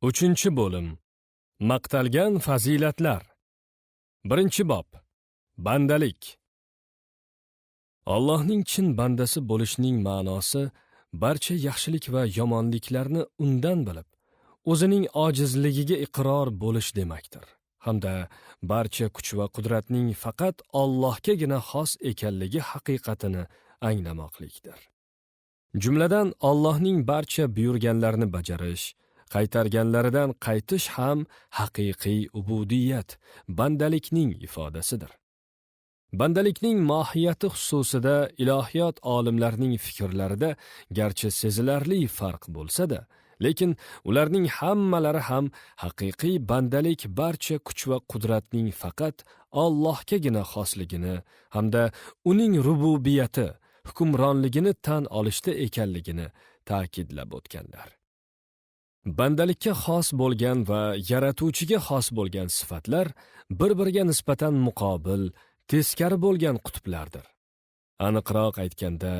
Uchinchi bo'lim. Maqtalgan fazilatlar. Birinchi bob. Bandalik. Allohning chin bandasi bo'lishning ma'nosi barcha yaxshilik va yomonliklarni undan bilib, o'zining ojizligiga iqror bo'lish demakdir. Hamda barcha kuch va qudratning faqat Allohgagina xos ekanligi haqiqatini anglamoqlikdir. Jumladan Allohning barcha buyurganlarini bajarish, qaytarganlaridan qaytish ham haqiqiy ubudiyat, bandalikning ifodasidir. Bandalikning mohiyati xususida ilohiyot olimlarining fikrlarida garchi sezilarli farq bo'lsa-da, lekin ularning hammalari ham haqiqiy bandalik barcha kuch va qudratning faqat Allohgagina xosligini hamda uning rububiyati, hukmronligini tan olishda ekanligini ta'kidlab o'tganlar. Bandalikka xos bo'lgan va yaratuvchiga xos bo'lgan sifatlar bir-biriga nisbatan muqobil, teskari bo'lgan qutblardir. Aniqroq aytganda,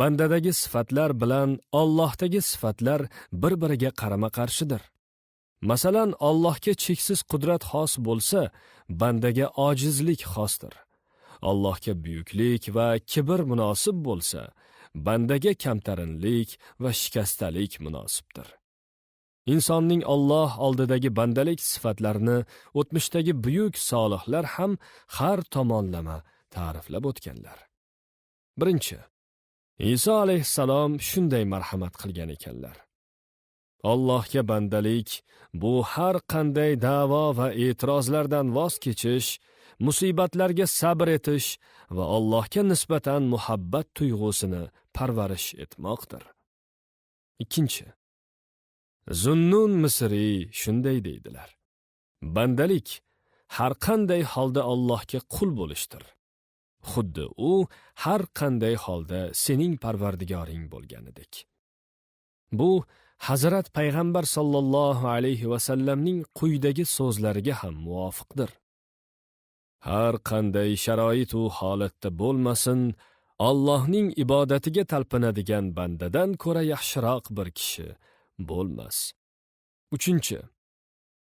bandadagi sifatlar bilan Allohdagi sifatlar bir-biriga qarama-qarshidir. Masalan, Allohga cheksiz qudrat xos bo'lsa, bandaga ojizlik xosdir. Allohga buyuklik va kibr munosib bo'lsa, bandaga kamtarinlik va shikastalik munosibdir. Insonning Alloh oldidagi bandalik sifatlarini o'tmishdagi buyuk solihlar ham har tomonlama ta'riflab o'tganlar. Birinchi, Iso alayhissalom shunday marhamat qilgan ekanlar. Allohga bandalik bu har qanday da'vo va e'tirozlardan voz kechish, musibatlarga sabr etish va Allohga nisbatan muhabbat tuyg'usini parvarish etmoqdir. Ikkinchi, Zunnun Misri shunday deydilar. Bandalik har qanday holda Allohga qul bo'lishdir. Xuddi u har qanday holda sening parvardigoring bo'lganidek. Bu Hazrat payg'ambar sollallohu alayhi va sallamning quyidagi so'zlariga ham muvofiqdir. Har qanday sharoit u holatda bo'lmasin, Allohning ibodatiga talpinadigan bandadan ko'ra yaxshiroq bir kishi bo'lmas. Uchinchi,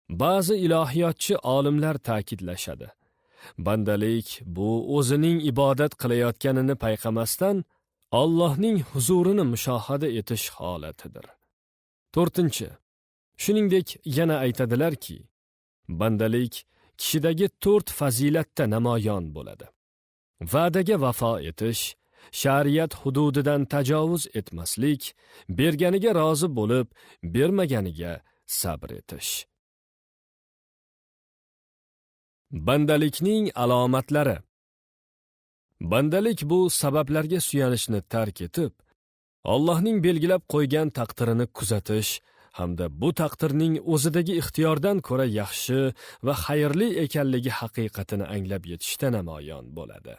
ba'zi ilohiyotchi olimlar ta'kidlashadi. Bandalik bu o'zining ibodat qilayotganini payqamasdan Allohning huzurini mushohada etish holatidir. To'rtinchi, shuningdek yana aytadilarki, bandalik kishidagi 4 fazilatda namoyon bo'ladi. Va'daga vafo etish, shariat hududidan tajovuz etmaslik, berganiga rozi bo'lib, bermaganiga sabr etish. Bandalikning alomatlari. Bandalik bu sabablarga suyanishni tark etib, Allohning belgilab qo'ygan taqdirini kuzatish hamda bu taqdirning o'zidagi ixtiyordan ko'ra yaxshi va xayrli ekanligi haqiqatini anglab yetishda namoyon bo'ladi.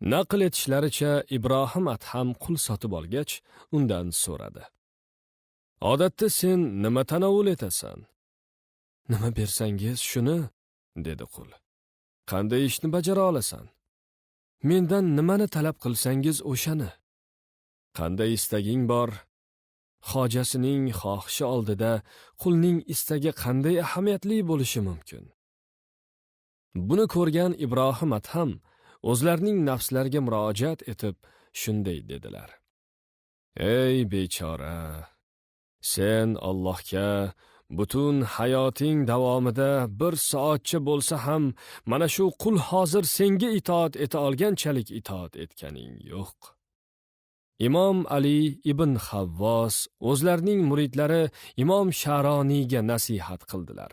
Naql etishlaricha Ibrohim Adham qul sotib olgach, undan so'radi. Odatda sen nima tanovul etasan? Nima bersangiz shuni, dedi qul. Qanday ishni bajara olasan? Mendan nimani talab qilsangiz o'shani. Qanday istaging bor? Hojasining xohishi oldida qulning istagi qanday ahamiyatli bo'lishi mumkin? Buni ko'rgan Ibrohim Adham o'zlarining nafslariga murojaat etib shunday dedilar. Ey bechora, sen Allohga butun hayoting davomida 1 soatcha bo'lsa ham mana shu qul hozir senga itoat eta olganchalik itoat etganing yo'q. Imom Ali ibn Havvos o'zlarining muridlari Imom Sharoniyga nasihat qildilar.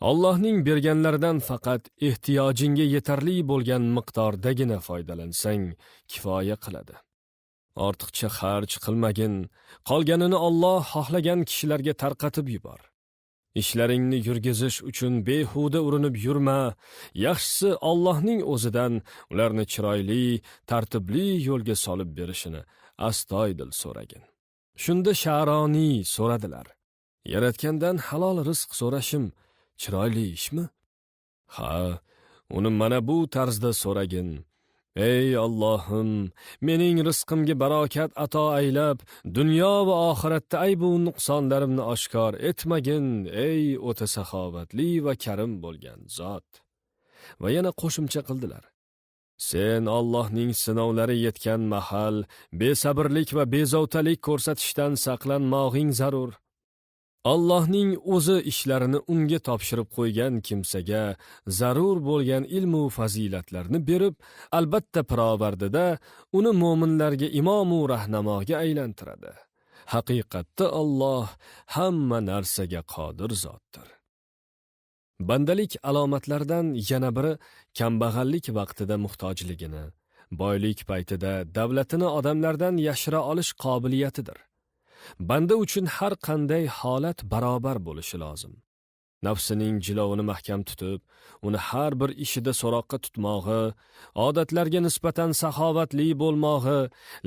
Allohning berganlaridan faqat ehtiyojingga yetarli bo'lgan miqdordagina foydalansang kifoya qiladi. Ortiqcha xarj qilmagin, qolganini Alloh xohlagan kishilarga tarqatib yubor. Ishlaringni yurgizish uchun behuda urinib yurma, yaxshisi Allohning o'zidan ularni chiroyli, tartibli yo'lga solib berishini astoydil so'ragin. Shunda Sharoniy so'radilar. Yaratgandan halol rizq so'rashim chiroyli ishmi? Ha, uni mana bu tarzda so'ragin. Ey Allohim, mening rizqimga barokat ato aylab, dunyo va oxiratda aybu nuqsonlarimni oshkor etmagin, ey o'ta saxovatli va karim bo'lgan zot. Va yana qo'shimcha qildilar: Sen Allohning sinovlari yetgan mahal besabrlik va bezovtalik ko'rsatishdan saqlanmog'ing zarur. Allohning o'zi ishlarini unga topshirib qo'ygan kimsaga zarur bo'lgan ilmu fazilatlarni berib, albatta pirovardida uni mo'minlarga imomu rahnamoga aylantiradi. Haqiqatda Alloh hamma narsaga qodir zotdir. Bandalik alomatlaridan yana biri kambag'allik vaqtida muhtojligini, boylik paytida davlatini odamlardan yashira olish qobiliyatidir. Banda uchun har qanday holat barobar bo'lishi lozim. Nafsining jilovini mahkam tutib, uni har bir ishida so'roqqa tutmog'i, odatlarga nisbatan saxovatli bo'lmog'i,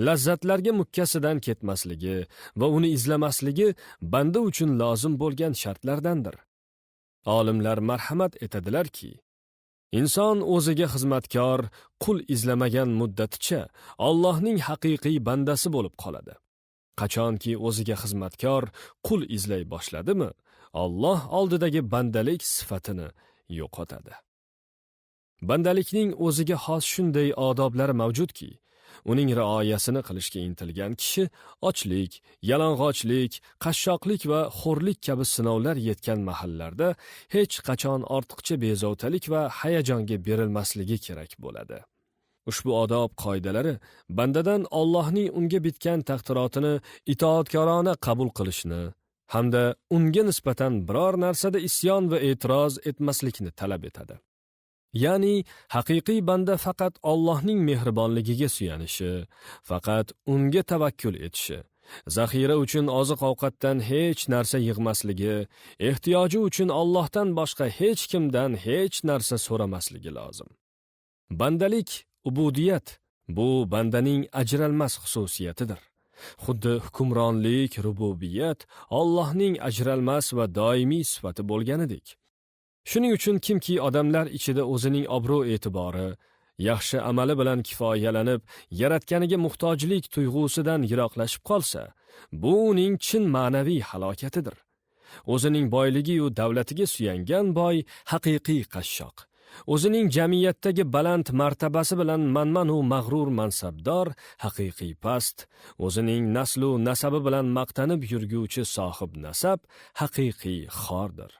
lazzatlarga mukkasidan ketmasligi va uni izlamasligi banda uchun lozim bo'lgan shartlardandir. Olimlar marhamat etadilarki, inson o'ziga xizmatkor, qul izlamagan muddaticha Allohning haqiqiy bandasi bo'lib qoladi. Qachonki o'ziga xizmatkor, qul izlay boshladimi, Alloh oldidagi bandalik sifatini yo'qotadi. Bandalikning o'ziga xos shunday odoblari mavjudki, uning rioyasini qilishga intilgan kishi ochlik, yalang'ochlik, qashshoqlik va xo'rlik kabi sinovlar yetgan mahallarda hech qachon ortiqcha bezovtalik va hayajonga berilmasligi kerak bo'ladi. Ushbu odob qoidalari bandadan Allohning unga bitgan taqdirotini itoatkorona qabul qilishni hamda unga nisbatan biror narsada isyon va e'tiroz etmaslikni talab etadi. Ya'ni haqiqiy banda faqat Allohning mehribonligiga suyanishi, faqat unga tavakkul etishi, zaxira uchun oziq-ovqatdan hech narsa yig'masligi, ehtiyoji uchun Allohdan boshqa hech kimdan hech narsa so'ramasligi lozim. Bandalik, ubudiyat bu bandaning ajralmas xususiyatidir. Xuddi hukmronlik, rububiyat Allohning ajralmas va doimiy sifati bo'lganidek. Shuning uchun kimki odamlar ichida o'zining obro'-e'tibori, yaxshi amali bilan kifoyalanib, yaratganiga muhtojlik tuyg'usidan yiroqlashib qolsa, bu uning chin ma'naviy halokatidir. O'zining boyligi va davlatiga suyangan boy haqiqiy qashshoq. O'zining jamiyatdagi baland martabasi bilan manmanu mag'rur mansabdor, haqiqiy past, o'zining naslu nasabi bilan maqtanib yurguvchi sohib nasab, haqiqiy xordir.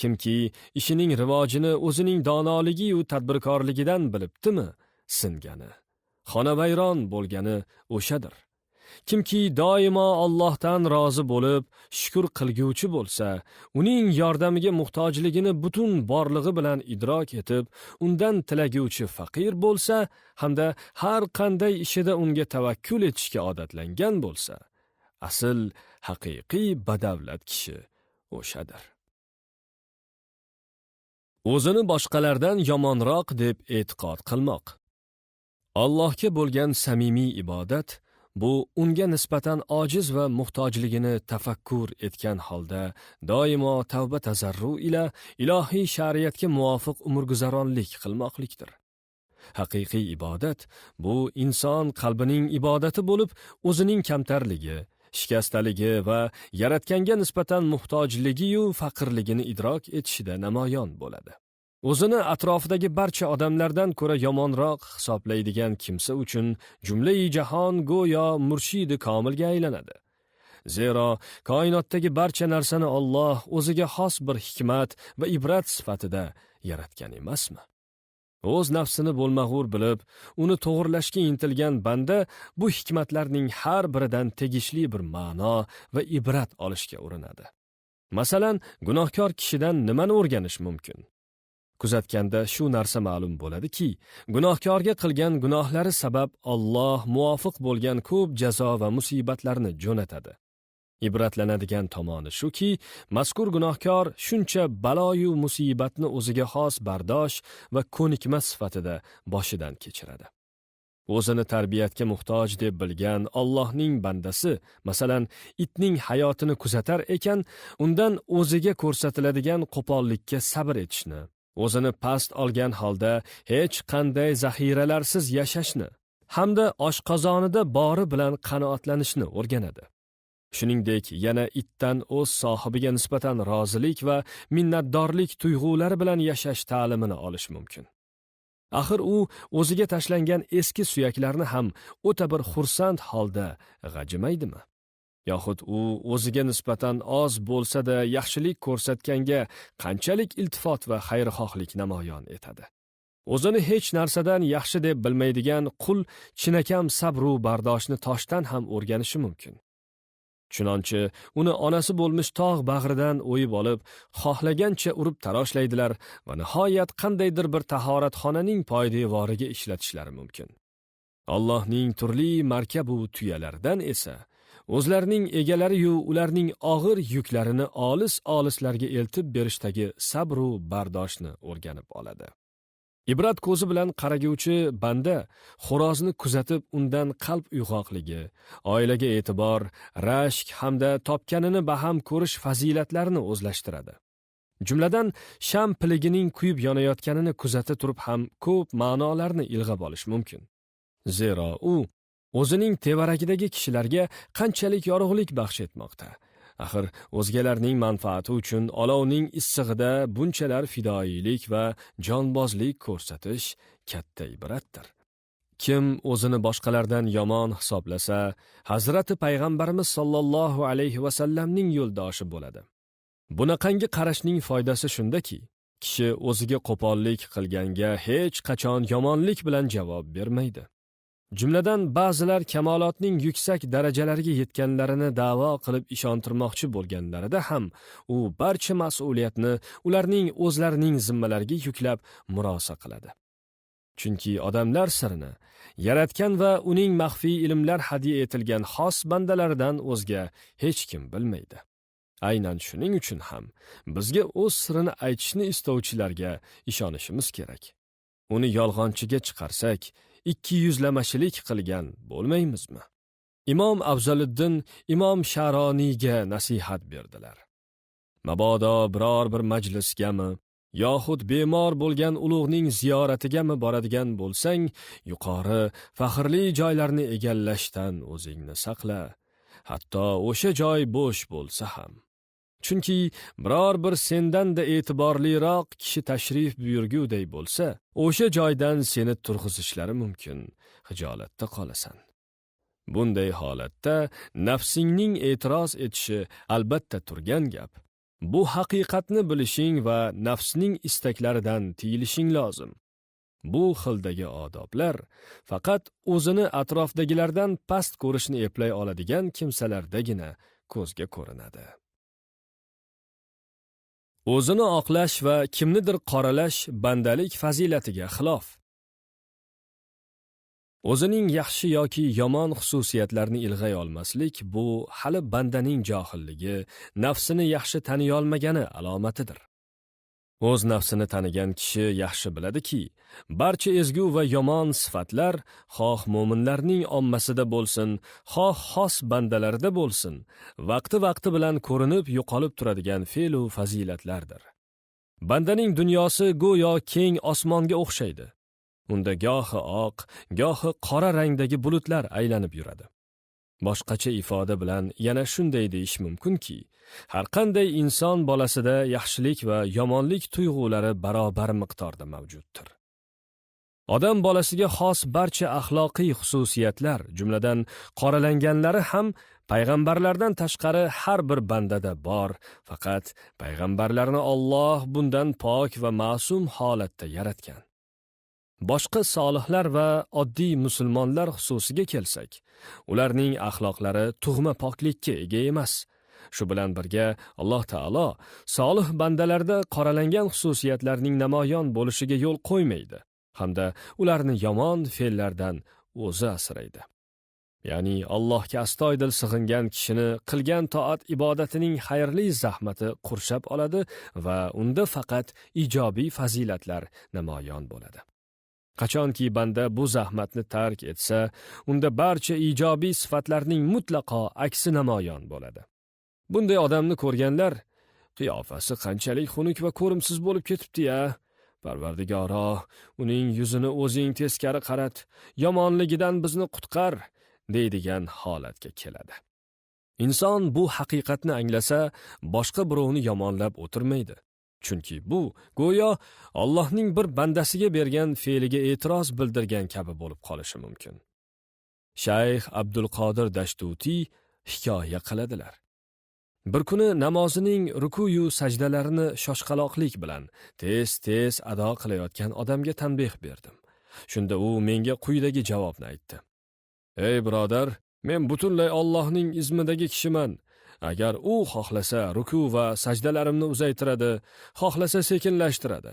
Kimki ishining rivojini o'zining donoligi va tadbirkorligidan bilibdimi, singani, xonavayron bo'lgani o'shadir. Kimki doimo Allohdan rozi bo'lib, shukr qilguvchi bo'lsa, uning yordamiga muhtojligini butun borlig'i bilan idrok etib, undan tilaguvchi faqir bo'lsa, hamda har qanday ishida unga tavakkul etishga odatlangan bo'lsa, asl haqiqiy badavlat kishi o'shadir. O'zini boshqalardan yomonroq deb e'tiqod qilmoq. Allohga bo'lgan samimiy ibodat bu unga nisbatan ojiz va muhtojligini tafakkur etgan holda doimo tavba tazarru ila ilohiy shariatga muvofiq umrguzaronlik qilmoqlikdir. Haqiqiy ibodat bu inson qalbining ibodati bo'lib, o'zining kamtarligi, shikastaligi va yaratganga nisbatan muhtojligi yu faqirligini idrok etishida namoyon bo'ladi. O'zini atrofidagi barcha odamlardan ko'ra yomonroq hisoblaydigan kimsa uchun jumla-i jahon go'yo murshidi komilga aylanadi. Zero koinotdagi barcha narsani Alloh o'ziga xos bir hikmat va ibrat sifatida yaratgan emasmi? O'z nafsini bo'lmag'ur bilib, uni to'g'rilashga intilgan banda bu hikmatlarning har biridan tegishli bir ma'no va ibrat olishga urinadi. Masalan, gunohkor kishidan nimani o'rganish mumkin? Kuzatganda shu narsa ma'lum bo'ladiki, gunohkorga qilgan gunohlari sabab Alloh muvofiq bo'lgan ko'p jazo va musibatlarni jo'natadi. Ibratlanadigan tomoni shuki, mazkur gunohkor shuncha balo-yu musibatni o'ziga xos bardosh va ko'nikma sifatida boshidan kechiradi. O'zini tarbiyatga muhtoj deb bilgan Allohning bandasi, masalan, itning hayotini kuzatar ekan, undan o'ziga ko'rsatiladigan qo'pollikka sabr etishni, o'zini past olgan holda hech qanday zaxiralarsiz yashashni hamda oshqozonida bori bilan qanoatlanishni o'rganadi. Shuningdek, yana itdan o'z sohibiga nisbatan rozilik va minnatdorlik tuyg'ulari bilan yashash ta'limini olish mumkin. Axir u o'ziga tashlangan eski suyaklarni ham o'ta bir xursand holda g'ajimaydimi? Yoxud u o'ziga nisbatan oz bo'lsa-da yaxshilik ko'rsatganga qanchalik iltifot va xayrixohlik namoyon etadi? O'zini hech narsadan yaxshi deb bilmaydigan qul chinakam sabr-u bardoshni toshdan ham o'rganishi mumkin. Chunonchi uni onasi bo'lmish tog' bag'ridan o'yib olib, xohlagancha urib taroshlaydilar va nihoyat qandaydir bir tahoratxonaning poydevoriga ishlatishlari mumkin. Allohning turli markabu tuyalaridan esa o'zlarining egalari-yu ularning og'ir yuklarini olis-olislarga eltib berishdagi sabr-u bardoshni o'rganib oladi. Ibrat ko'zi bilan qaraguvchi banda xo'rozni kuzatib undan qalb uyg'oqligi, oilaga e'tibor, rashk hamda topganini baham ko'rish fazilatlarini o'zlashtiradi. Jumladan, sham piligining kuyib yonayotganini kuzata turib ham ko'p ma'nolarni ilg'ab olish mumkin. Zero u o'zining tevaragidagi kishilarga qanchalik yorug'lik baxsh etmoqda. Axir o'zgalarning manfaati uchun olovning issig'ida bunchalar fidoyilik va jonbozlik ko'rsatish katta ibratdir. Kim o'zini boshqalardan yomon hisoblasa, Hazrati Payg'ambarimiz sollallohu alayhi va sallamning yo'ldoshi bo'ladi. Bunaqangi qarashning foydasi shundaki, kishi o'ziga qo'pollik qilganga hech qachon yomonlik bilan javob bermaydi. Jumladan ba'zilar kamolotning yuksak darajalariga yetganlarini da'vo qilib ishontirmoqchi bo'lganlarida ham u barcha mas'uliyatni ularning o'zlarining zimmalariga yuklab murosa qiladi. Chunki odamlar sirini yaratgan va uning maxfiy ilmlar hadya etilgan xos bandalaridan o'zga hech kim bilmaydi. Aynan shuning uchun ham bizga o'z sirini aytishni istovchilarga ishonishimiz kerak. Uni yolg'onchiga chiqarsak, ikki yuzlamashilik qilgan bo'lmaymizmi? Imom Afzaliddin Imom Sharoniyga nasihat berdilar. Mabodo biror bir majlisgami yoxud bemor bo'lgan ulug'ning ziyoratigami boradigan bo'lsang, yuqori faxrli joylarni egallashdan o'zingni saqla, hatto o'sha joy bo'sh bo'lsa ham. Chunki biror bir sendan-da e'tiborliroq kishi tashrif buyurguday bo'lsa, o'sha joydan seni turg'izishlari mumkin, hijolatda qolasan. Bunday holatda nafsingning e'tiroz etishi albatta turgan gap. Bu haqiqatni bilishing va nafsning istaklaridan tiyilishing lozim. Bu xildagi odoblar faqat o'zini atrofdagilardan past ko'rishni eplay oladigan kimsalardagina ko'zga ko'rinadi. O'zini oqlash va kimnidir qoralash bandalik fazilatiga xilof. O'zining yaxshi yoki yomon xususiyatlarini ilg'ay olmaslik bu hali bandaning johilligi, nafsini yaxshi taniy olmagani alomatidir. O'z nafsini tanigan kishi yaxshi biladiki, barcha ezgu va yomon sifatlar xoh mo'minlarning ommasida bo'lsin, xoh xos bandalarida bo'lsin, vaqti bilan ko'rinib yo'qolib turadigan fe'l va fazilatlardir. Bandaning dunyosi go'yo keng osmonga o'xshaydi. Unda gohi oq, gohi qora rangdagi bulutlar aylanib yuradi. Boshqacha ifoda bilan yana shunday deyish mumkinki, har qanday inson bolasida yaxshilik va yomonlik tuyg'ulari barobar miqdorda mavjuddir. Odam bolasiga xos barcha axloqiy xususiyatlar, jumladan qoralanganlari ham payg'ambarlardan tashqari har bir bandada bor, faqat payg'ambarlarni Alloh bundan pok va ma'sum holatda yaratgan. Boshqa solihlar va oddiy musulmonlar xususiga kelsak, ularning axloqlari tug'ma poklikka ega emas. Shu bilan birga Alloh taolo solih bandalarda qoralangan xususiyatlarning namoyon bo'lishiga yo'l qo'ymaydi, hamda ularni yomon fe'llardan o'zi asraydi. Ya'ni Allohga astoydil sig'ingan kishini qilgan toat ibodatining xayrli zahmati qurshab oladi va unda faqat ijobiy fazilatlar namoyon bo'ladi. Qachonki banda bu zahmatni tark etsa, unda barcha ijobiy sifatlarning mutlaqo aksi namoyon bo'ladi. Bunday odamni ko'rganlar, qiyofasi qanchalik xunuk va ko'rimsiz bo'lib ketibdi-ya, Parvardigoro, uning yuzini o'zing teskari qarat, yomonligidan bizni qutqar, deydigan holatga keladi. Inson bu haqiqatni anglasa, boshqa birovni yomonlab o'tirmaydi. Chunki bu go'yo Allohning bir bandasiga bergan fe'liga e'tiroz bildirgan kabi bo'lib qolishi mumkin. Shayx Abdulqodir Dashtuti hikoya qiladilar. Bir kuni namozining rukuyu sajdalarini shoshqaloqlik bilan tez-tez ado qilayotgan odamga tanbeh berdim. Shunda u menga quyidagi javobni aytdi. Ey birodar, men butunlay Allohning izmidagi kishiman. Agar u xohlasa ruku va sajdalarimni uzaytiradi, xohlasa sekinlashtiradi.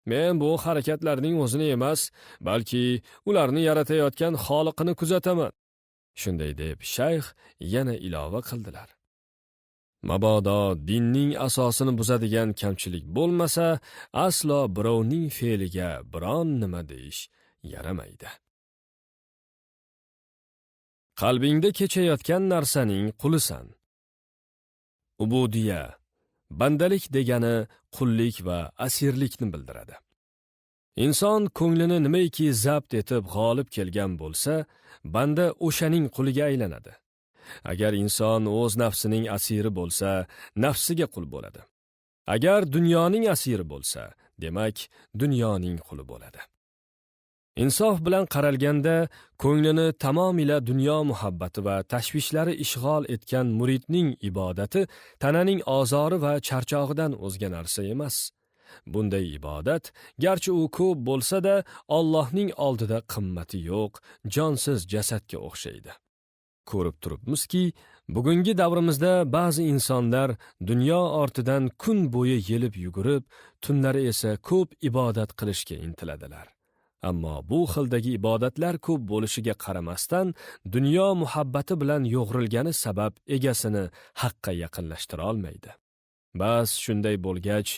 Men bu harakatlarning o'zini emas, balki ularni yaratayotgan Xoliqini kuzataman. Shunday deb shayx yana ilova qildilar. Mabodo dinning asosini buzadigan kamchilik bo'lmasa, aslo birovning fe'liga biron nima deyish yaramaydi. Qalbingda kechayotgan narsaning qulisan. Ubudiya, bandalik degani qullik va asirlikni bildiradi. Inson ko'nglini nimaiki zabt etib g'olib kelgan bo'lsa, banda o'shaning quliga aylanadi. Agar inson o'z nafsining asiri bo'lsa, nafsiga qul bo'ladi. Agar dunyoning asiri bo'lsa, demak, dunyoning quli bo'ladi. Insof bilan qaralganda, ko'nglini tamomila dunyo muhabbati va tashvishlari ishg'ol etgan muridning ibodati tananing ozori va charchog'idan o'zga narsa emas. Bunday ibodat, garchi u ko'p bo'lsa-da, Allohning oldida qimmati yo'q, jonsiz jasadga o'xshaydi. Ko'rib turibmizki, bugungi davrimizda ba'zi insonlar dunyo ortidan kun bo'yi yelib yugurib, tunlari esa ko'p ibodat qilishga intiladilar. Ammo bu xildagi ibodatlar ko'p bo'lishiga qaramasdan, dunyo muhabbati bilan yo'g'rilgani sabab egasini haqqa yaqinlashtira olmaydi. Bas shunday bo'lgach,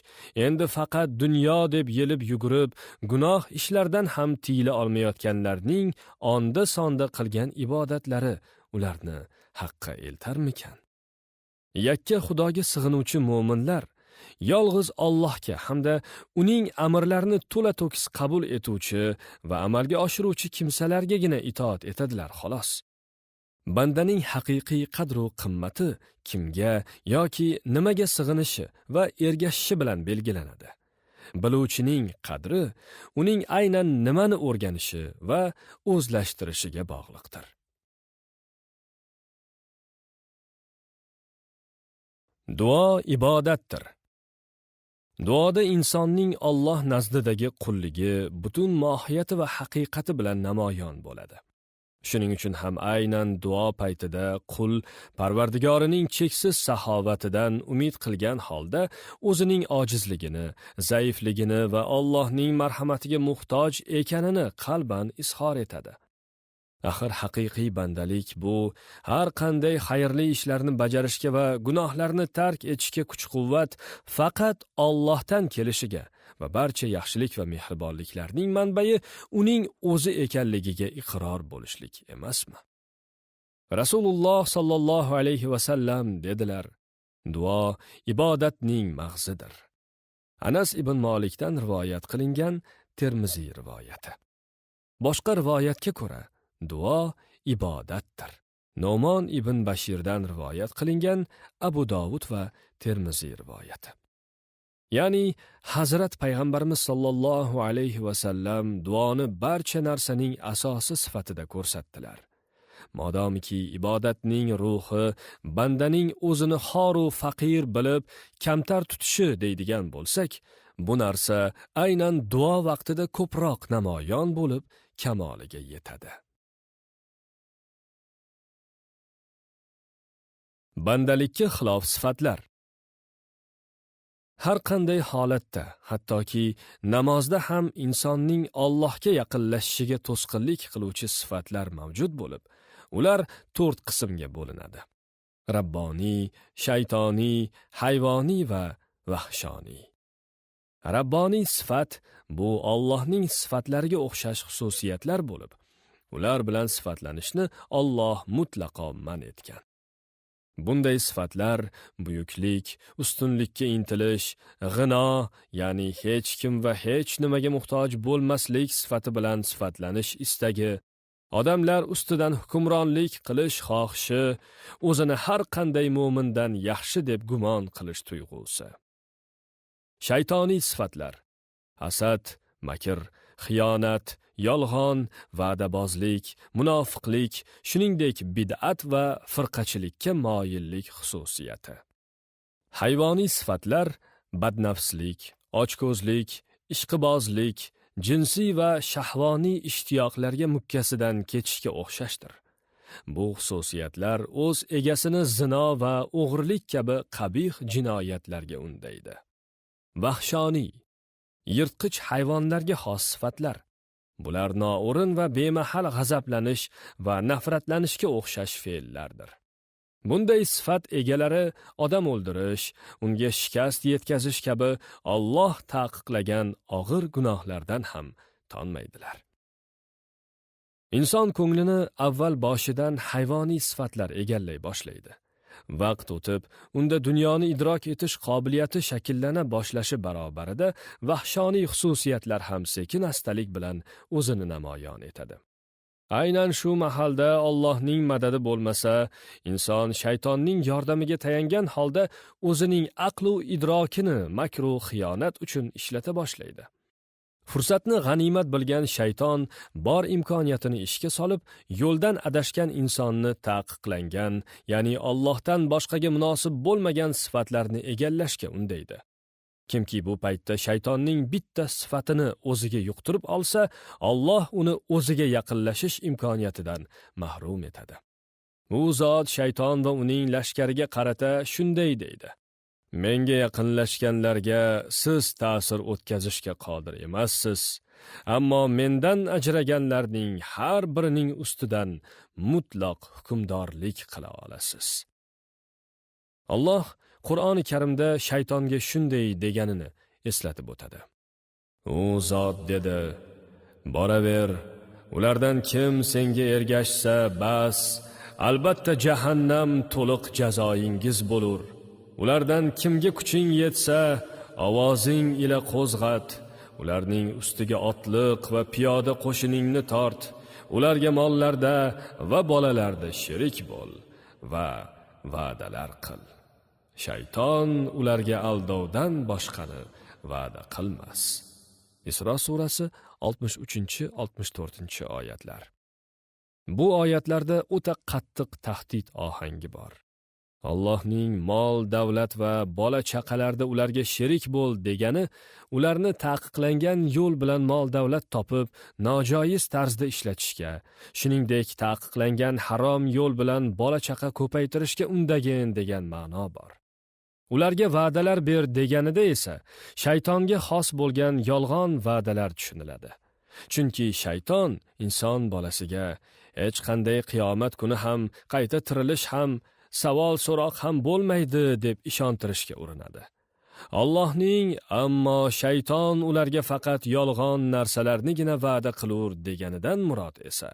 endi faqat dunyo deb yelib yugurib, gunoh ishlardan ham tiyila olmayotganlarning onda-sonda qilgan ibodatlari ularni haqqa eltarmikan? Yakka Xudoga sig'inuvchi mo'minlar yolg'iz Allohga hamda uning amrlarini to'la-to'kis qabul etuvchi va amalga oshiruvchi kimsalargagina itoat etadilar xolos. Bandaning haqiqiy qadr va qimmati kimga yoki nimaga sig'inishi va ergashishi bilan belgilanadi. Biluvchining qadri uning aynan nimani o'rganishi va o'zlashtirishiga bog'liqdir. Duo ibodatdir. Duoda insonning Alloh nazdidagi qulligi butun mohiyati va haqiqati bilan namoyon bo'ladi. Shuning uchun ham aynan duo paytida qul Parvardigorining cheksiz saxovatidan umid qilgan holda o'zining ojizligini, zaifligini va Allohning marhamatiga muhtoj ekanini qalban izhor etadi. Axir haqiqiy bandalik bu har qanday xayrli ishlarni bajarishga va gunohlarni tark etishga kuch-quvvat faqat Allohdan kelishiga va barcha yaxshilik va mehribonliklarning manbai uning o'zi ekanligiga iqror bo'lishlik emasmi? Rasululloh sallallohu alayhi va sallam dedilar: Duo ibodatning mag'zidir. Anas ibn Malikdan rivoyat qilingan Termiziy rivoyati. Boshqa rivoyatga ko'ra duo ibodatdir. Nomon ibn Bashirdan rivoyat qilingan Abu Dovud va Termiziy rivoyati. Ya'ni Hazrat payg'ambarimiz sallallohu alayhi va sallam duoni barcha narsaning asosi sifatida ko'rsatdilar. Modomiki ibodatning ruhi bandaning o'zini xor va faqir bilib kamtar tutishi deydigan bo'lsak, bu narsa aynan duo vaqtida ko'proq namoyon bo'lib kamoliga yetadi. Bandalikka xilof sifatlar. Har qanday holatda, hattoki namozda ham insonning Allohga yaqinlashishiga to'sqinlik qiluvchi sifatlar mavjud bo'lib, ular 4 qismga bo'linadi. Rabboniy, shaytoniy, hayvoniy va vahshoniy. Rabboniy sifat bu Allohning sifatlariga o'xshash xususiyatlar bo'lib, ular bilan sifatlanishni Alloh mutlaqo man etgan. Bunday sifatlar buyuklik, ustunlikka intilish, g'ino, ya'ni hech kim va hech nimaga muhtoj bo'lmaslik sifati bilan sifatlanish istagi, odamlar ustidan hukmronlik qilish xohishi, o'zini har qanday mo'mindan yaxshi deb gumon qilish tuyg'usi. Shaytoniy sifatlar: hasad, makr, xiyonat, yolg'on, va'dabozlik, munofiqlik, shuningdek bid'at va firqachilikka moyillik xususiyati. Hayvoniy sifatlar: badnafslik, ochko'zlik, ishqibozlik, jinsiy va shahvoniy ishtiyoqlarga mukkasidan ketishga o'xshashdir. Bu xususiyatlar o'z egasini zino va o'g'rilik kabi qabih jinoyatlarga undaydi. Vahshoniy, yirtqich hayvonlarga xos sifatlar. Bular noo'rin va bemahal g'azablanish va nafratlanishga o'xshash fe'llardir. Bunday sifat egalari odam o'ldirish, unga shikast yetkazish kabi Alloh taqiqlagan og'ir gunohlardan ham tonmaydilar. Inson ko'nglini avval boshidan hayvoniy sifatlar egallay boshlaydi. Vaqt o'tib, unda dunyoni idrok etish qobiliyati shakllana boshlashi barobarida vahshoniy xususiyatlar ham sekin-astalik bilan o'zini namoyon etadi. Aynan shu mahalda Allohning madadi bo'lmasa, inson shaytonning yordamiga tayangan holda o'zining aql va idrokini makru xiyonat uchun ishlata boshlaydi. Fursatni g'animat bilgan shayton bor imkoniyatini ishga solib, yo'ldan adashgan insonni taqiqlangan, ya'ni Allohdan boshqaga munosib bo'lmagan sifatlarni egallashga undaydi. Kimki bu paytda shaytonning bitta sifatini o'ziga yuqtirib olsa, Alloh uni o'ziga yaqinlashish imkoniyatidan mahrum etadi. U zot shayton va uning lashkariga qarata shunday deydi: menga yaqinlashganlarga siz ta'sir o'tkazishga qodir emassiz, ammo mendan ajraganlarning har birining ustidan mutlaq hukmdorlik qila olasiz. Alloh Qur'oni Karimda shaytonga shunday deganini eslatib o'tadi. U zot dedi: boraver, ulardan kim senga ergashsa bas, albatta jahannam to'liq jazoingiz bo'lur. Ulardan kimga kuching yetsa, ovozing ila qo'zg'at, ularning ustiga otliq va piyoda qo'shiningni tort, ularga mollarda va bolalarda sherik bo'l va va'dalar qil. Shayton ularga aldovdan boshqani va'da qilmas. Isro surasi 63-64 oyatlar. Bu oyatlarda o'ta qattiq tahdid ohangi bor. Allohning mol, davlat va bola chaqalarda ularga sherik bo'l degani, ularni taqiqlangan yo'l bilan mol davlat topib, nojoiz tarzda ishlatishga, shuningdek taqiqlangan harom yo'l bilan bola chaqa ko'paytirishga undagin degan ma'no bor. Ularga va'dalar ber deganida esa shaytonga xos bo'lgan yolg'on va'dalar tushuniladi. Chunki shayton inson bolasiga hech qanday qiyomat kuni ham, qayta tirilish ham, savol so'roq ham bo'lmaydi deb ishontirishga urinadi. Allohning ammo shayton ularga faqat yolg'on narsalarnigina va'da qilur deganidan murod esa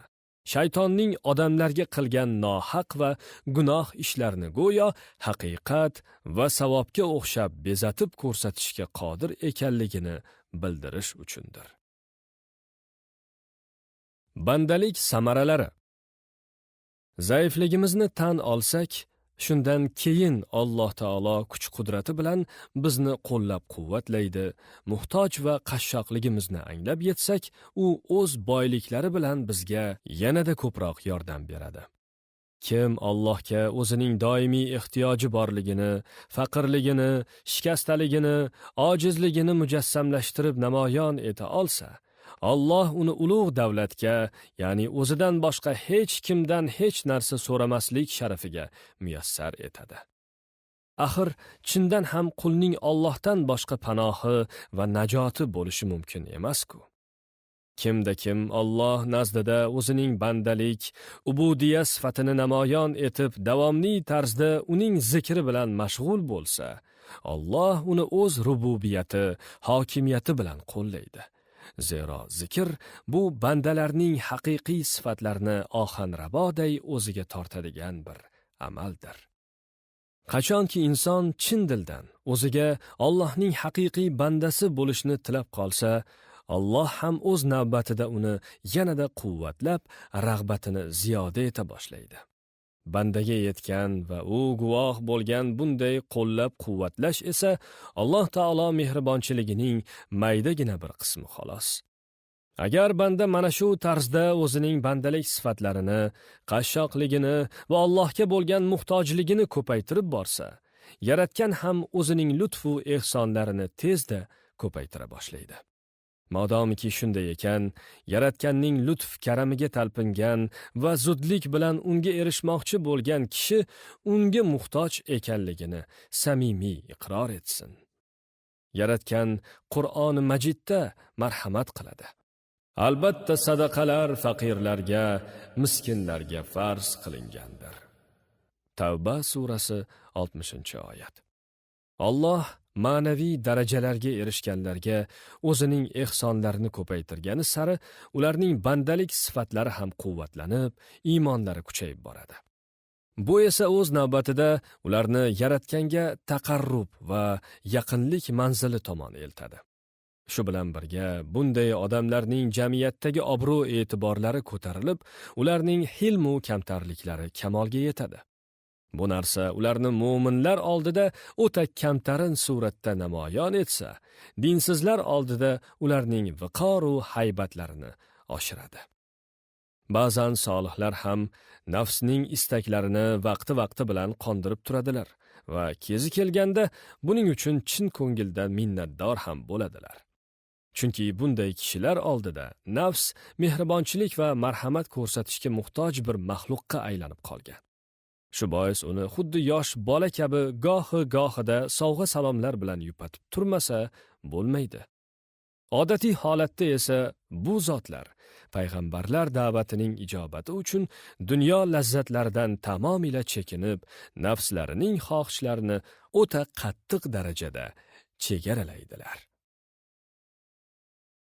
shaytonning odamlarga qilgan nohaq va gunoh ishlarini go'yo haqiqat va savobga o'xshab bezatib ko'rsatishga qodir ekanligini bildirish uchundir. Bandalik samaralari. Zaifligimizni tan olsak, shundan keyin Alloh taolo kuch-qudrati bilan bizni qo'llab-quvvatlaydi. Muhtoj va qashshoqligimizni anglab yetsak, u o'z boyliklari bilan bizga yanada ko'proq yordam beradi. Kim Allohga o'zining doimiy ehtiyoji borligini, faqirligini, shikastaligini, ojizligini mujassamlashtirib namoyon eta olsa, Alloh uni ulug' davlatga, ya'ni o'zidan boshqa hech kimdan hech narsa so'ramaslik sharafiga muyassar etadi. Axir chindan ham qulning Allohdan boshqa panohi va najoti bo'lishi mumkin emas-ku. Kimda kim Alloh nazdida o'zining bandalik, ubudiyat sifatini namoyon etib, davomli tarzda uning zikri bilan mashg'ul bo'lsa, Alloh uni o'z rububiyati, hokimiyati bilan qo'llaydi. Zero zikr bu bandalarning haqiqiy sifatlarini ohanraboday o'ziga tortadigan bir amaldir. Qachonki inson chin dildan o'ziga Allohning haqiqiy bandasi bo'lishni tilab qolsa, Alloh ham o'z navbatida uni yanada quvvatlab, rag'batini ziyoda eta boshlaydi. Bandaga yetgan va u guvoh bo'lgan bunday qo'llab-quvvatlash esa Alloh taolo mehribonchiligining maydagina bir qismi xolos. Agar banda mana shu tarzda o'zining bandalik sifatlarini, qashshoqligini va Allohga bo'lgan muhtojligini ko'paytirib borsa, yaratgan ham o'zining lutf va ehsonlarini tezda ko'paytira boshlaydi. Modomiki shunday ekan, yaratganning lutf karamiga talpingan va zudlik bilan unga erishmoqchi bo'lgan kishi unga muhtoj ekanligini samimiy iqror etsin. Yaratgan Qur'oni Majidda marhamat qiladi. Albatta sadaqalar faqirlarga, miskinlarga farz qilingandir. Tavba surasi 60-oyat. Alloh ma'naviy darajalarga erishganlarga o'zining ehsonlarini ko'paytirgani sari ularning bandalik sifatlari ham quvvatlanib, iymonlari kuchayib boradi. Bu esa o'z navbatida ularni yaratganga taqarrub va yaqinlik manzili tomon eltadi. Shu bilan birga bunday odamlarning jamiyatdagi obro' e'tiborlari ko'tarilib, ularning hilm-u kamtarliklari kamolga yetadi. Bu narsa ularni mu'minlar oldida o'ta kamtarin suratda namoyon etsa, dinsizlar oldida ularning viqor va haybatlarini oshiradi. Ba'zan solihlar ham nafsning istaklarini vaqti bilan qondirib turadilar va kezi kelganda buning uchun chin ko'ngildan minnatdor ham bo'ladilar. Chunki bunday kishilar oldida nafs mehribonchilik va marhamat ko'rsatishga muhtoj bir maxluqqa aylanib qolgan. Shu bois uni xuddi yosh bola kabi gohida sovg'a salomlar bilan yupatib turmasa bo'lmaydi. Odatiy holatda esa bu zotlar payg'ambarlar da'vatining ijobati uchun dunyo lazzatlaridan tamomila chekinib, nafslarining xohishlarini o'ta qattiq darajada chegaralaydilar.